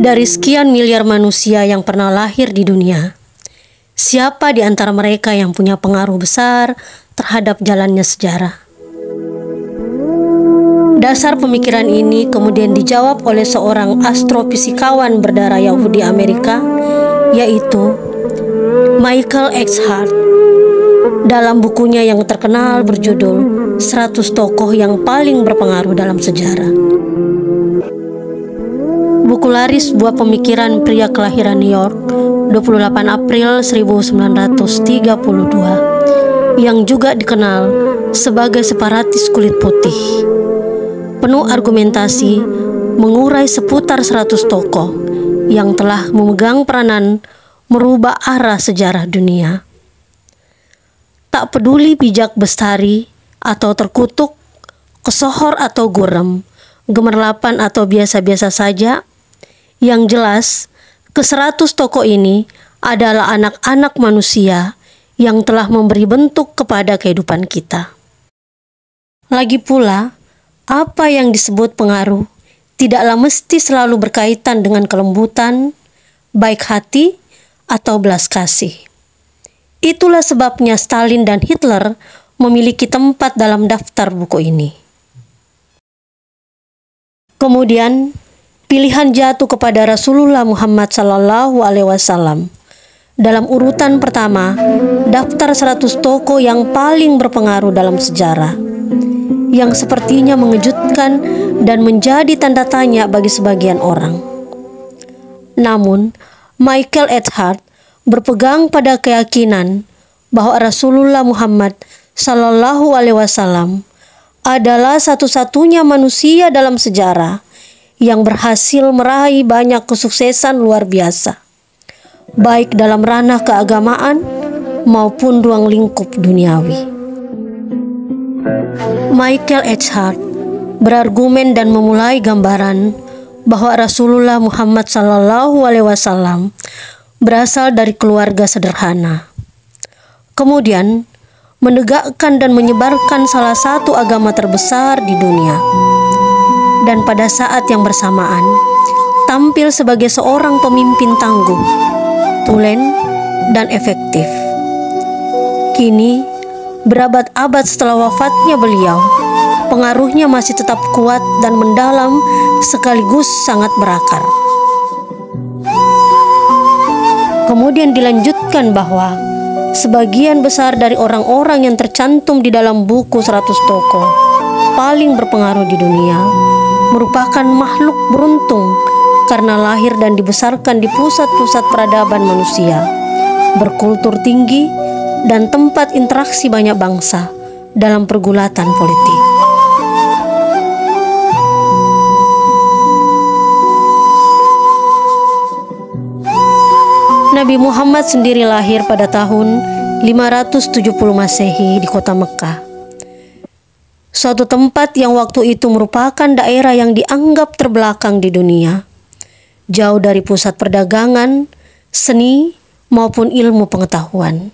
Dari sekian miliar manusia yang pernah lahir di dunia, siapa di antara mereka yang punya pengaruh besar terhadap jalannya sejarah? Dasar pemikiran ini kemudian dijawab oleh seorang astrofisikawan berdarah Yahudi Amerika, yaitu Michael X. Hart, dalam bukunya yang terkenal berjudul 100 Tokoh yang Paling Berpengaruh dalam Sejarah. Buku laris buah pemikiran pria kelahiran New York 28 April 1932 yang juga dikenal sebagai separatis kulit putih. Penuh argumentasi mengurai seputar 100 tokoh yang telah memegang peranan merubah arah sejarah dunia. Tak peduli bijak bestari atau terkutuk, kesohor atau gurem, gemerlapan atau biasa-biasa saja, yang jelas, ke-100 tokoh ini adalah anak-anak manusia yang telah memberi bentuk kepada kehidupan kita. Lagi pula, apa yang disebut pengaruh tidaklah mesti selalu berkaitan dengan kelembutan, baik hati, atau belas kasih. Itulah sebabnya Stalin dan Hitler memiliki tempat dalam daftar buku ini. Kemudian, pilihan jatuh kepada Rasulullah Muhammad SAW. Dalam urutan pertama, daftar 100 tokoh yang paling berpengaruh dalam sejarah, yang sepertinya mengejutkan dan menjadi tanda tanya bagi sebagian orang. Namun, Michael X. Hart berpegang pada keyakinan bahwa Rasulullah Muhammad SAW adalah satu-satunya manusia dalam sejarah yang berhasil meraih banyak kesuksesan luar biasa, baik dalam ranah keagamaan maupun ruang lingkup duniawi. Michael X. Hart berargumen dan memulai gambaran bahwa Rasulullah Muhammad SAW berasal dari keluarga sederhana. Kemudian, menegakkan dan menyebarkan salah satu agama terbesar di dunia. Dan pada saat yang bersamaan, tampil sebagai seorang pemimpin tangguh, tulen, dan efektif. Kini, berabad-abad setelah wafatnya beliau, pengaruhnya masih tetap kuat dan mendalam sekaligus sangat berakar. Kemudian dilanjutkan bahwa sebagian besar dari orang-orang yang tercantum di dalam buku 100 tokoh paling berpengaruh di dunia merupakan makhluk beruntung karena lahir dan dibesarkan di pusat-pusat peradaban manusia, berkultur tinggi, dan tempat interaksi banyak bangsa dalam pergulatan politik. Nabi Muhammad sendiri lahir pada tahun 570 Masehi di kota Mekah, suatu tempat yang waktu itu merupakan daerah yang dianggap terbelakang di dunia, jauh dari pusat perdagangan, seni, maupun ilmu pengetahuan.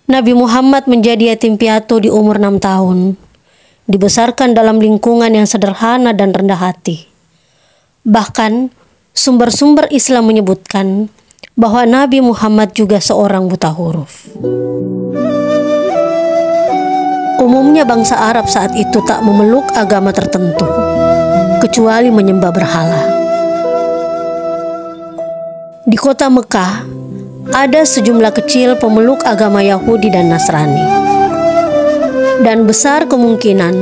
Nabi Muhammad menjadi yatim piatu di umur 6 tahun, dibesarkan dalam lingkungan yang sederhana dan rendah hati. Bahkan, sumber-sumber Islam menyebutkan bahwa Nabi Muhammad juga seorang buta huruf. Umumnya bangsa Arab saat itu tak memeluk agama tertentu, kecuali menyembah berhala. Di kota Mekah, ada sejumlah kecil pemeluk agama Yahudi dan Nasrani. Dan besar kemungkinan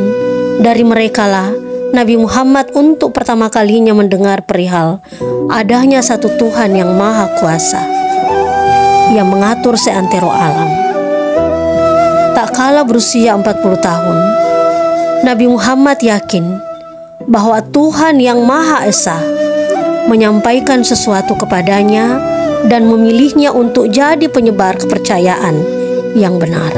dari merekalah Nabi Muhammad untuk pertama kalinya mendengar perihal adanya satu Tuhan yang Maha Kuasa, yang mengatur seantero alam. Tak kala berusia 40 tahun, Nabi Muhammad yakin bahwa Tuhan yang Maha Esa menyampaikan sesuatu kepadanya dan memilihnya untuk jadi penyebar kepercayaan yang benar.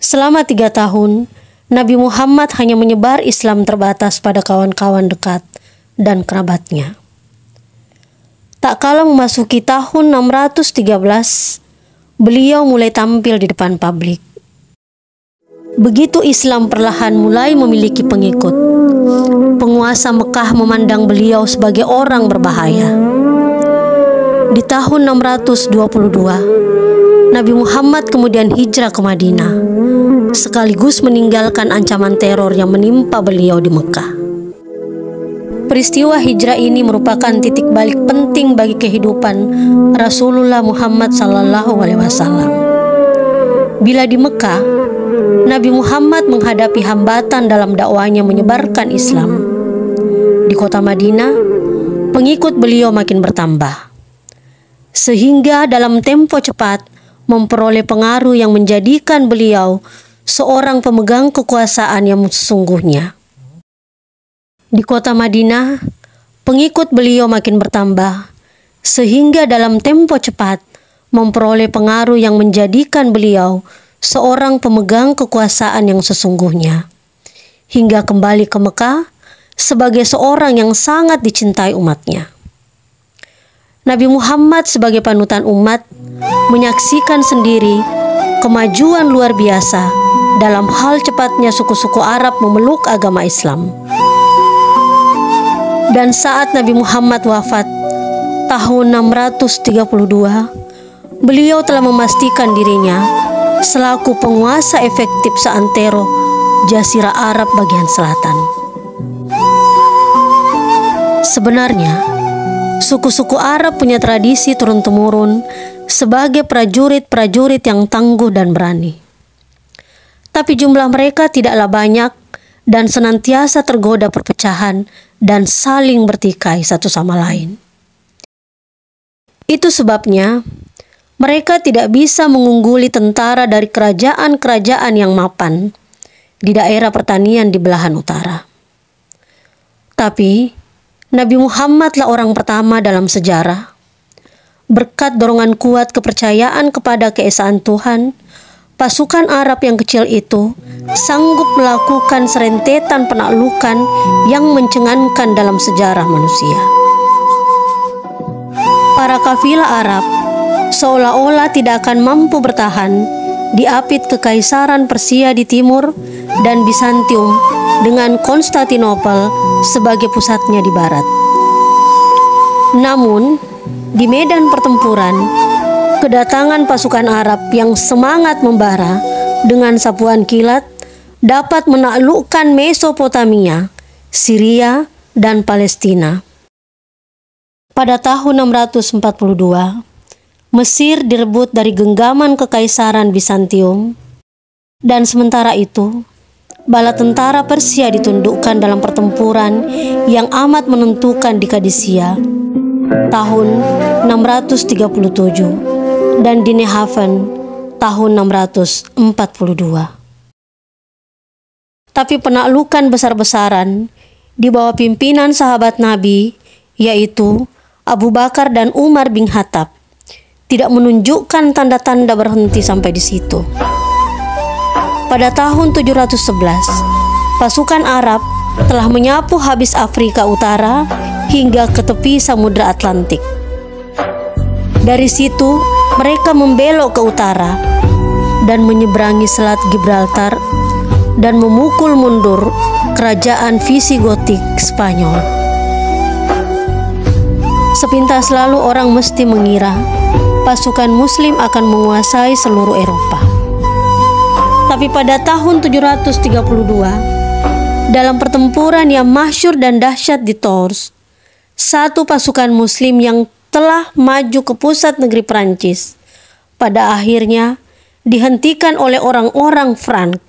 Selama 3 tahun, Nabi Muhammad hanya menyebar Islam terbatas pada kawan-kawan dekat dan kerabatnya. Tak kala memasuki tahun 613, beliau mulai tampil di depan publik. Begitu Islam perlahan mulai memiliki pengikut, penguasa Mekah memandang beliau sebagai orang berbahaya. Di tahun 622, Nabi Muhammad kemudian hijrah ke Madinah, sekaligus meninggalkan ancaman teror yang menimpa beliau di Mekah. Peristiwa hijrah ini merupakan titik balik penting bagi kehidupan Rasulullah Muhammad SAW. Bila di Mekah, Nabi Muhammad menghadapi hambatan dalam dakwahnya menyebarkan Islam. Di kota Madinah, pengikut beliau makin bertambah, sehingga dalam tempo cepat memperoleh pengaruh yang menjadikan beliau seorang pemegang kekuasaan yang sesungguhnya. Di kota Madinah, pengikut beliau makin bertambah, sehingga dalam tempo cepat memperoleh pengaruh yang menjadikan beliau seorang pemegang kekuasaan yang sesungguhnya, hingga kembali ke Mekah sebagai seorang yang sangat dicintai umatnya. Nabi Muhammad sebagai panutan umat menyaksikan sendiri kemajuan luar biasa dalam hal cepatnya suku-suku Arab memeluk agama Islam. Dan saat Nabi Muhammad wafat tahun 632, beliau telah memastikan dirinya selaku penguasa efektif seantero Jazirah Arab bagian selatan. Sebenarnya, suku-suku Arab punya tradisi turun-temurun sebagai prajurit-prajurit yang tangguh dan berani. Tapi jumlah mereka tidaklah banyak dan senantiasa tergoda perpecahan dan saling bertikai satu sama lain. Itu sebabnya mereka tidak bisa mengungguli tentara dari kerajaan-kerajaan yang mapan di daerah pertanian di belahan utara. Tapi Nabi Muhammadlah orang pertama dalam sejarah, berkat dorongan kuat kepercayaan kepada keesaan Tuhan, pasukan Arab yang kecil itu sanggup melakukan serentetan penaklukan yang mencengangkan dalam sejarah manusia. Para kafilah Arab seolah-olah tidak akan mampu bertahan diapit kekaisaran Persia di timur dan Bizantium dengan Konstantinopel sebagai pusatnya di barat. Namun, di medan pertempuran, kedatangan pasukan Arab yang semangat membara dengan sapuan kilat dapat menaklukkan Mesopotamia, Syria, dan Palestina. Pada tahun 642, Mesir direbut dari genggaman kekaisaran Bizantium, dan sementara itu, bala tentara Persia ditundukkan dalam pertempuran yang amat menentukan di Kadisia tahun 637 dan di Nehaven tahun 642. Tapi penaklukan besar-besaran di bawah pimpinan sahabat Nabi, yaitu Abu Bakar dan Umar bin Khattab, tidak menunjukkan tanda-tanda berhenti sampai di situ. Pada tahun 711, pasukan Arab telah menyapu habis Afrika Utara hingga ke tepi Samudra Atlantik. Dari situ, mereka membelok ke utara dan menyeberangi Selat Gibraltar dan memukul mundur kerajaan Visigotik Spanyol. Sepintas lalu orang mesti mengira pasukan Muslim akan menguasai seluruh Eropa. Tapi pada tahun 732, dalam pertempuran yang masyhur dan dahsyat di Tours, satu pasukan Muslim yang telah maju ke pusat negeri Prancis pada akhirnya dihentikan oleh orang-orang Frank.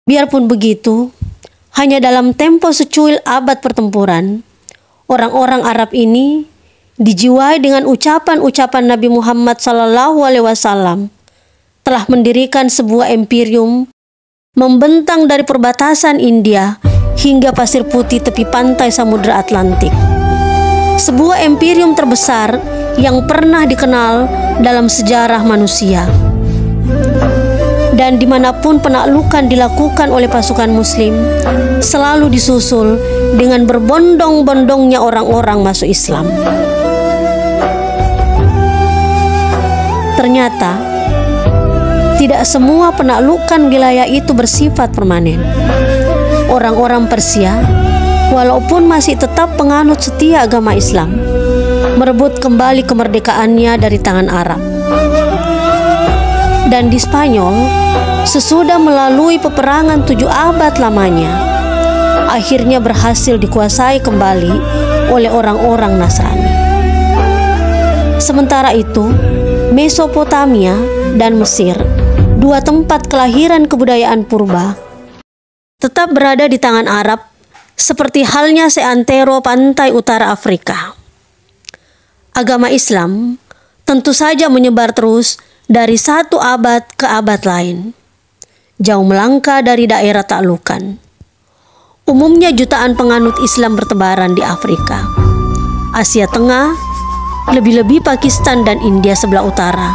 Biarpun begitu, hanya dalam tempo secuil abad pertempuran, orang-orang Arab ini dijiwai dengan ucapan-ucapan Nabi Muhammad SAW telah mendirikan sebuah imperium membentang dari perbatasan India hingga pasir putih tepi pantai Samudra Atlantik. Sebuah imperium terbesar yang pernah dikenal dalam sejarah manusia. Dan dimanapun penaklukan dilakukan oleh pasukan Muslim, selalu disusul dengan berbondong-bondongnya orang-orang masuk Islam. Ternyata, Tidak semua penaklukan wilayah itu bersifat permanen. Orang-orang Persia, walaupun masih tetap penganut setia agama Islam, merebut kembali kemerdekaannya dari tangan Arab. Dan di Spanyol, sesudah melalui peperangan 7 abad lamanya, akhirnya berhasil dikuasai kembali oleh orang-orang Nasrani. Sementara itu, Mesopotamia dan Mesir, 2 tempat kelahiran kebudayaan purba, tetap berada di tangan Arab, seperti halnya seantero pantai utara Afrika. Agama Islam tentu saja menyebar terus dari satu abad ke abad lain, jauh melangkah dari daerah taklukan. Umumnya jutaan penganut Islam bertebaran di Afrika, Asia Tengah, lebih-lebih Pakistan dan India sebelah utara,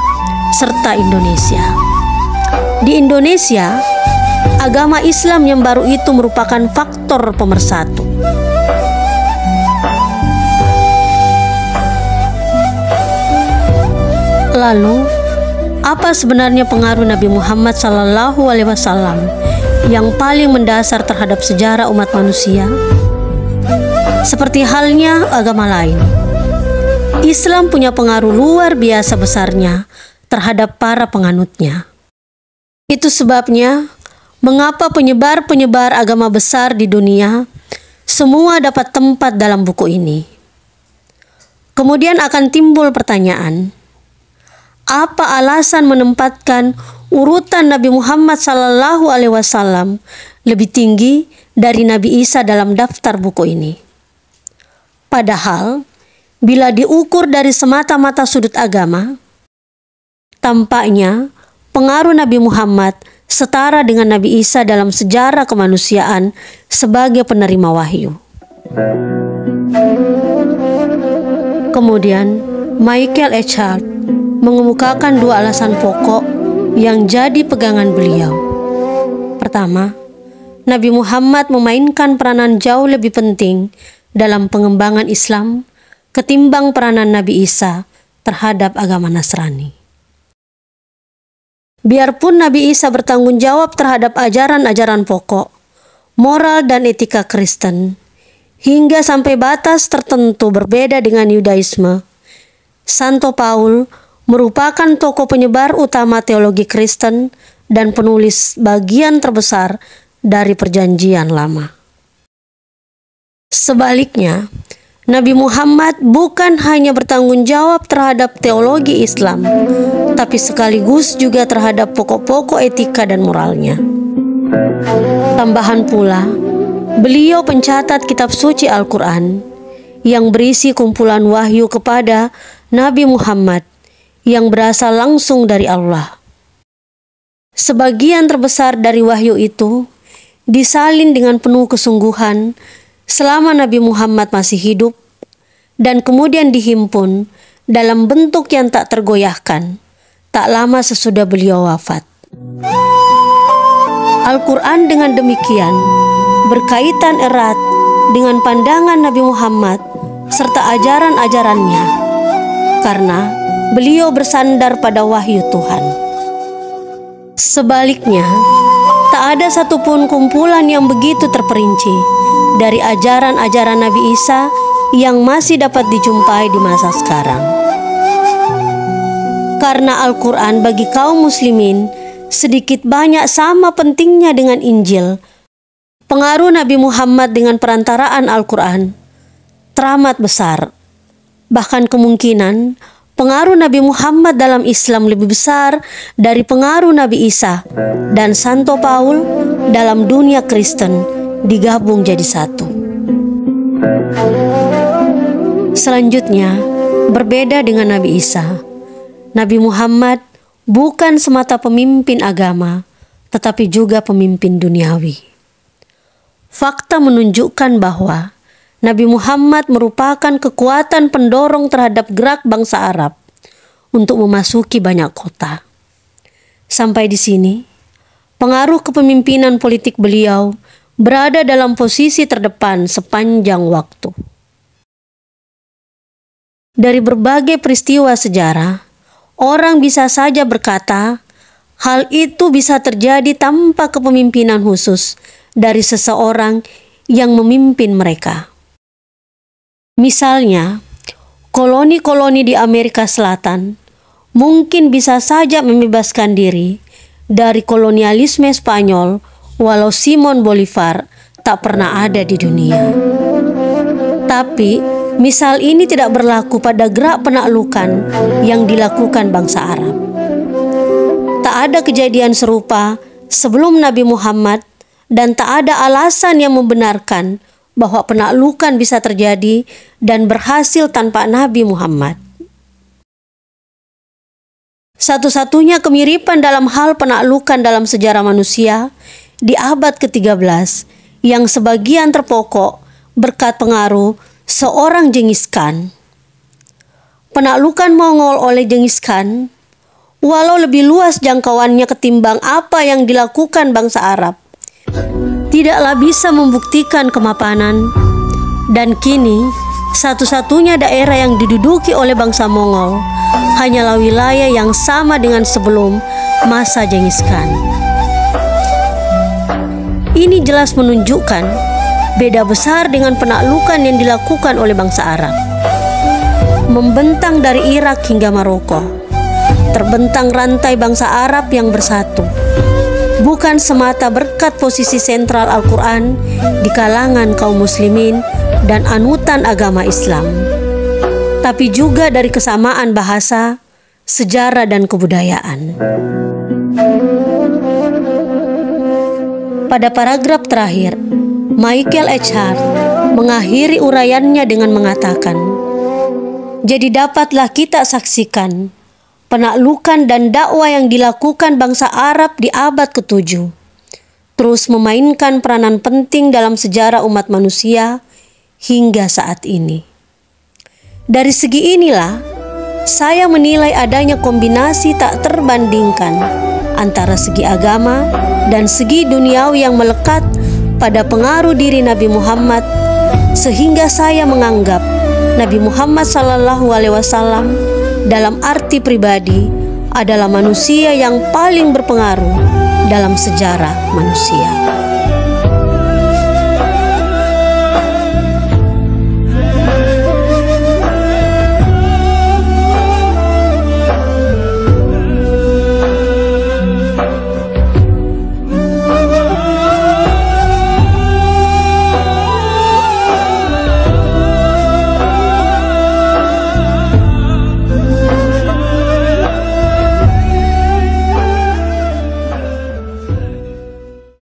serta Indonesia. Di Indonesia, agama Islam yang baru itu merupakan faktor pemersatu. Lalu, apa sebenarnya pengaruh Nabi Muhammad SAW yang paling mendasar terhadap sejarah umat manusia? Seperti halnya agama lain, Islam punya pengaruh luar biasa besarnya terhadap para penganutnya. Itu sebabnya mengapa penyebar-penyebar agama besar di dunia semua dapat tempat dalam buku ini. Kemudian akan timbul pertanyaan, apa alasan menempatkan urutan Nabi Muhammad SAW lebih tinggi dari Nabi Isa dalam daftar buku ini? Padahal, bila diukur dari semata-mata sudut agama, tampaknya pengaruh Nabi Muhammad setara dengan Nabi Isa dalam sejarah kemanusiaan sebagai penerima wahyu. Kemudian, Michael Eckhart mengemukakan 2 alasan pokok yang jadi pegangan beliau. Pertama, Nabi Muhammad memainkan peranan jauh lebih penting dalam pengembangan Islam ketimbang peranan Nabi Isa terhadap agama Nasrani. Biarpun Nabi Isa bertanggung jawab terhadap ajaran-ajaran pokok, moral dan etika Kristen, hingga sampai batas tertentu berbeda dengan Yudaisme, Santo Paul merupakan tokoh penyebar utama teologi Kristen dan penulis bagian terbesar dari Perjanjian Lama. Sebaliknya, Nabi Muhammad bukan hanya bertanggung jawab terhadap teologi Islam, tapi sekaligus juga terhadap pokok-pokok etika dan moralnya. Tambahan pula, beliau pencatat kitab suci Al-Quran yang berisi kumpulan wahyu kepada Nabi Muhammad yang berasal langsung dari Allah. Sebagian terbesar dari wahyu itu disalin dengan penuh kesungguhan selama Nabi Muhammad masih hidup dan kemudian dihimpun dalam bentuk yang tak tergoyahkan tak lama sesudah beliau wafat. Al-Quran dengan demikian berkaitan erat dengan pandangan Nabi Muhammad serta ajaran-ajarannya karena beliau bersandar pada wahyu Tuhan. Sebaliknya, tak ada satupun kumpulan yang begitu terperinci dari ajaran-ajaran Nabi Isa yang masih dapat dijumpai di masa sekarang. Karena Al-Quran bagi kaum muslimin sedikit banyak sama pentingnya dengan Injil, pengaruh Nabi Muhammad dengan perantaraan Al-Quran teramat besar. Bahkan kemungkinan pengaruh Nabi Muhammad dalam Islam lebih besar dari pengaruh Nabi Isa dan Santo Paul dalam dunia Kristen digabung jadi satu. Selanjutnya, berbeda dengan Nabi Isa, Nabi Muhammad bukan semata pemimpin agama, tetapi juga pemimpin duniawi. Fakta menunjukkan bahwa Nabi Muhammad merupakan kekuatan pendorong terhadap gerak bangsa Arab untuk memasuki banyak kota. Sampai di sini, pengaruh kepemimpinan politik beliau berada dalam posisi terdepan sepanjang waktu. Dari berbagai peristiwa sejarah, orang bisa saja berkata Hal itu bisa terjadi tanpa kepemimpinan khusus dari seseorang yang memimpin mereka. Misalnya, koloni-koloni di Amerika Selatan mungkin bisa saja membebaskan diri dari kolonialisme Spanyol walau Simon Bolivar tak pernah ada di dunia. Tapi, misal ini tidak berlaku pada gerak penaklukan yang dilakukan bangsa Arab. Tak ada kejadian serupa sebelum Nabi Muhammad dan tak ada alasan yang membenarkan bahwa penaklukan bisa terjadi dan berhasil tanpa Nabi Muhammad. Satu-satunya kemiripan dalam hal penaklukan dalam sejarah manusia di abad ke-13 yang sebagian terpokok berkat pengaruh seorang Genghis Khan. Penaklukan Mongol oleh Genghis Khan, walau lebih luas jangkauannya ketimbang apa yang dilakukan bangsa Arab, tidaklah bisa membuktikan kemapanan, dan kini satu-satunya daerah yang diduduki oleh bangsa Mongol hanyalah wilayah yang sama dengan sebelum masa Genghis Khan. Ini jelas menunjukkan beda besar dengan penaklukan yang dilakukan oleh bangsa Arab. Membentang dari Irak hingga Maroko, terbentang rantai bangsa Arab yang bersatu, bukan semata berkat posisi sentral Al-Quran di kalangan kaum muslimin dan anutan agama Islam, tapi juga dari kesamaan bahasa, sejarah, dan kebudayaan. Pada paragraf terakhir, Michael H. Hart mengakhiri uraiannya dengan mengatakan, "Jadi dapatlah kita saksikan penaklukan dan dakwah yang dilakukan bangsa Arab di abad ke-7 terus memainkan peranan penting dalam sejarah umat manusia hingga saat ini. Dari segi inilah, saya menilai adanya kombinasi tak terbandingkan antara segi agama dan segi duniawi yang melekat pada pengaruh diri Nabi Muhammad, sehingga saya menganggap Nabi Muhammad SAW dalam arti pribadi adalah manusia yang paling berpengaruh dalam sejarah manusia."